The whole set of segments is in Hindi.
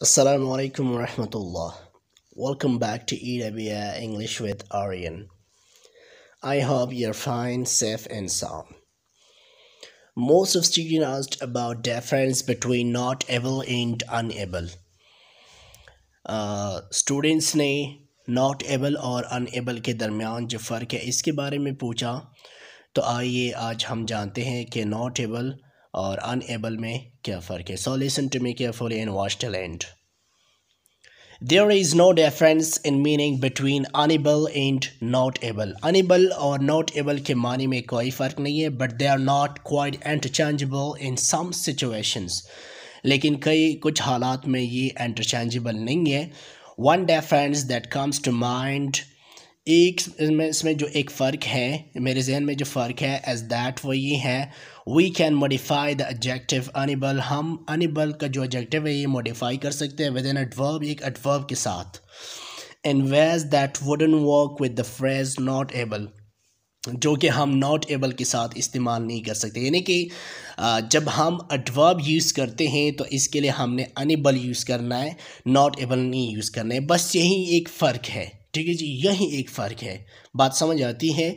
Assalamu alaikum wa rahmatullah. Welcome back to EWA English with Aryan. I hope you're fine, safe, and sound. Most of students asked about difference between not able and unable. Students ने नॉट एबल और अनएबल के दरमियान जो फ़र्क है इसके बारे में पूछा। तो आइए आज हम जानते हैं कि नॉट एबल और अनएबल में क्या फ़र्क है। So listen to me carefully and watch till end. There is no difference in meaning between unable and not able. Unable और not able के मानी में कोई फ़र्क नहीं है, but they are not quite interchangeable in some situations. लेकिन कुछ हालात में ये interchangeable नहीं है. One difference that comes to mind, इसमें जो एक फ़र्क है मेरे जहन में जो फ़र्क है एज दैट वो ये है, we can modify the adjective enable. हम अनेबल का जो एडजेक्टिव है ये मॉडिफाई कर सकते हैं विद एन एडवर्ब, एक एडवर्ब के साथ, in ways that wouldn't work with the phrase not able, जो कि हम नॉट एबल के साथ इस्तेमाल नहीं कर सकते। यानी कि जब हम एडवर्ब यूज़ करते हैं तो इसके लिए हमने अनेबल यूज़ करना है, नॉट एबल नहीं यूज़ करना है। बस यही एक फ़र्क है, ठीक है जी, यही एक फ़र्क है। बात समझ आती है?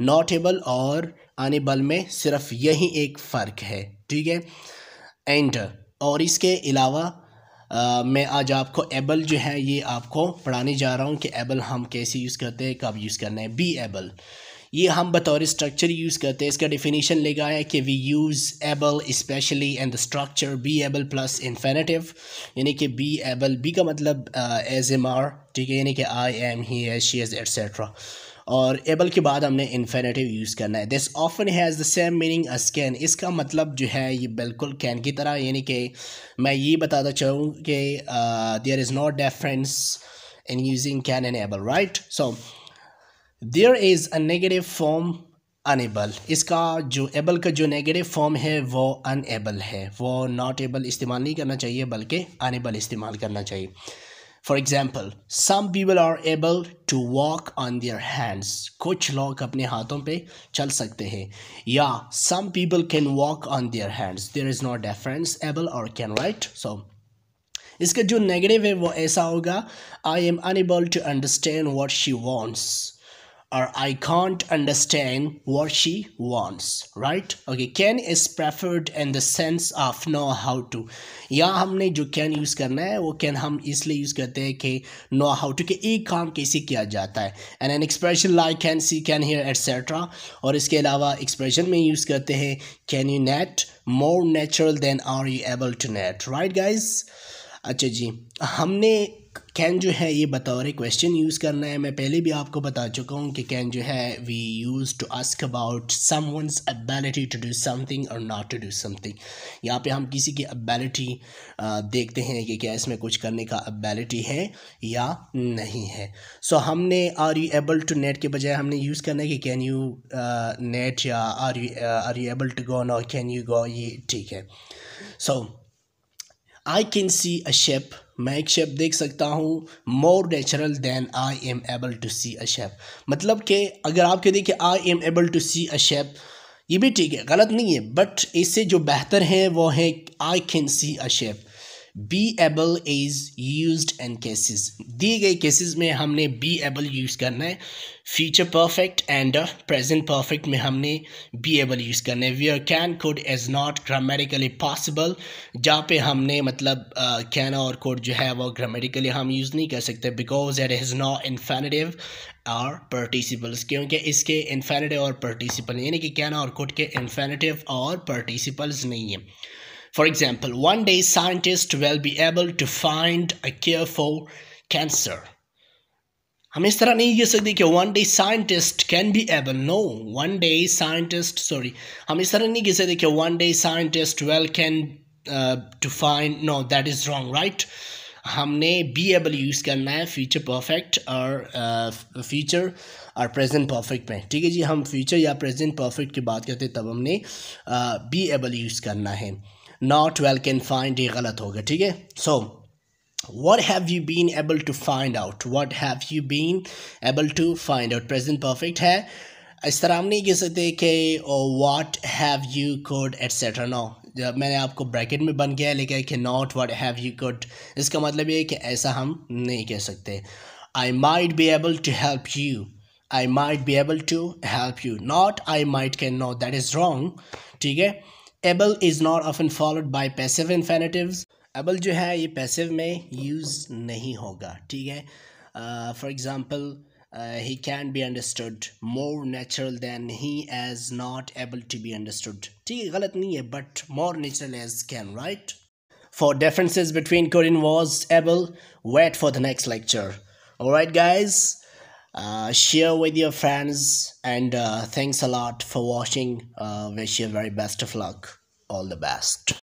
नॉट एबल और अनेबल में सिर्फ यही एक फ़र्क है, ठीक है। एंड और इसके अलावा मैं आज आपको एबल जो है ये आपको पढ़ाने जा रहा हूँ कि एबल हम कैसे यूज़ करते हैं, कब यूज़ करना है। बी एबल ये हम बतौर स्ट्रक्चर यूज़ करते हैं। इसका डेफिनेशन लिखा है कि we use able specially and the structure be able plus infinitive, यानी कि बी एबल, बी का मतलब एज एम आर, ठीक है, यानी कि आई एम, ही है, शी इज़ एट्सेट्रा, और एबल के बाद हमने इन्फिनेटिव यूज़ करना है। This often has the same meaning as can. इसका मतलब जो है ये बिल्कुल कैन की तरह, यानी कि मैं ये बताता चाहूँ कि there is no difference in using can and able, right. So there is a negative form unable. इसका जो एबल का जो नेगेटिव फॉर्म है वो अनएबल है, वो नॉट एबल इस्तेमाल नहीं करना चाहिए बल्कि अनएबल इस्तेमाल करना चाहिए। For example, some people are able to walk on their hands. कुछ लोग अपने हाथों पे चल सकते हैं, या some people can walk on their hands. There is no difference able और कैन, राइट। सो इसका जो नेगेटिव है वो ऐसा होगा, I am unable to understand what she wants, or I can't understand what she wants, right? Okay, can is preferred in the sense of know how to। या हमने जो can यूज़ करना है वो can हम इसलिए यूज़ करते हैं कि know how to, कि एक काम कैसे किया जाता है। and an expression like can see, can hear, etc. और इसके अलावा expression में यूज़ करते हैं can you net more natural than are you able to net, right guys? अच्छा जी, हमने कैन जो है ये बतौर क्वेश्चन यूज़ करना है। मैं पहले भी आपको बता चुका हूँ कि कैन जो है we use to ask about someone's ability to do something और नॉट टू डू समथिंग। यहाँ पे हम किसी की एबिलिटी देखते हैं कि क्या इसमें कुछ करने का एबिलिटी है या नहीं है। सो हमने are you able to net के बजाय हमने यूज़ करना है कि कैन यू नेट, या are you able to go, और कैन यू गो, ये ठीक है। सो I can see a shape, मैं एक शेप देख सकता हूँ, more natural than I am able to see a shape. मतलब कि अगर आप कह दें कि I am able to see a shape, ये भी ठीक है, गलत नहीं है, बट इससे जो बेहतर है वो है I can see a shape. Be able is used in cases, दिए गए केसेस में हमने बी एबल यूज़ करना है। Future perfect and present perfect में हमने बी एबल यूज़ करना है। Where can could is not grammatically possible, जहाँ पे हमने मतलब कैन और कुड जो है वो ग्रामेटिकली हम यूज़ नहीं कर सकते, because it is not infinitive और पार्टिसिपल्स, क्योंकि इसके इन्फिनेटिव और पार्टिसिपल, यानी कि कैन और कुड के इन्फिनेटिव और पार्टिसिपल्स नहीं है। For example, one day scientists will be able to find a cure for cancer. हम इस तरह नहीं कह सकते कि one day scientist can be able, no, one day scientist, sorry, हम इस तरह नहीं कह सकते कि one day scientist will can to find, no, that is wrong, right? हमने be able यूज़ करना है फ्यूचर परफेक्ट और फ्यूचर और प्रेजेंट परफेक्ट में, ठीक है जी। हम फ्यूचर या प्रेजेंट परफेक्ट की बात करते हैं तब हमने be able यूज़ करना है, नॉट वेल कैन फाइंड ये गलत होगा, ठीक है। सो what have you been able to find out, what have you been able to find out, present perfect है। इस तरह हम नहीं कह सकते कि what have you could etc, no, जब मैंने आपको ब्रैकेट में बन गया लिखा है कि not what have you good, इसका मतलब ये है कि ऐसा हम नहीं कह सकते। I might be able to help you, I might be able to help you, not I might can not, that is wrong. ठीक है। Able is not often followed by passive infinitives. Able जो है ये पैसिव में यूज़ नहीं होगा। ठीक है। For example he can be understood more natural than he is not able to be understood। ठीक है, गलत नहीं है, but more natural as can, right? For differences between Korean was able, wait for the next lecture. Alright guys, share with your friends, and thanks a lot for watching. Wish you very best of luck. All the best.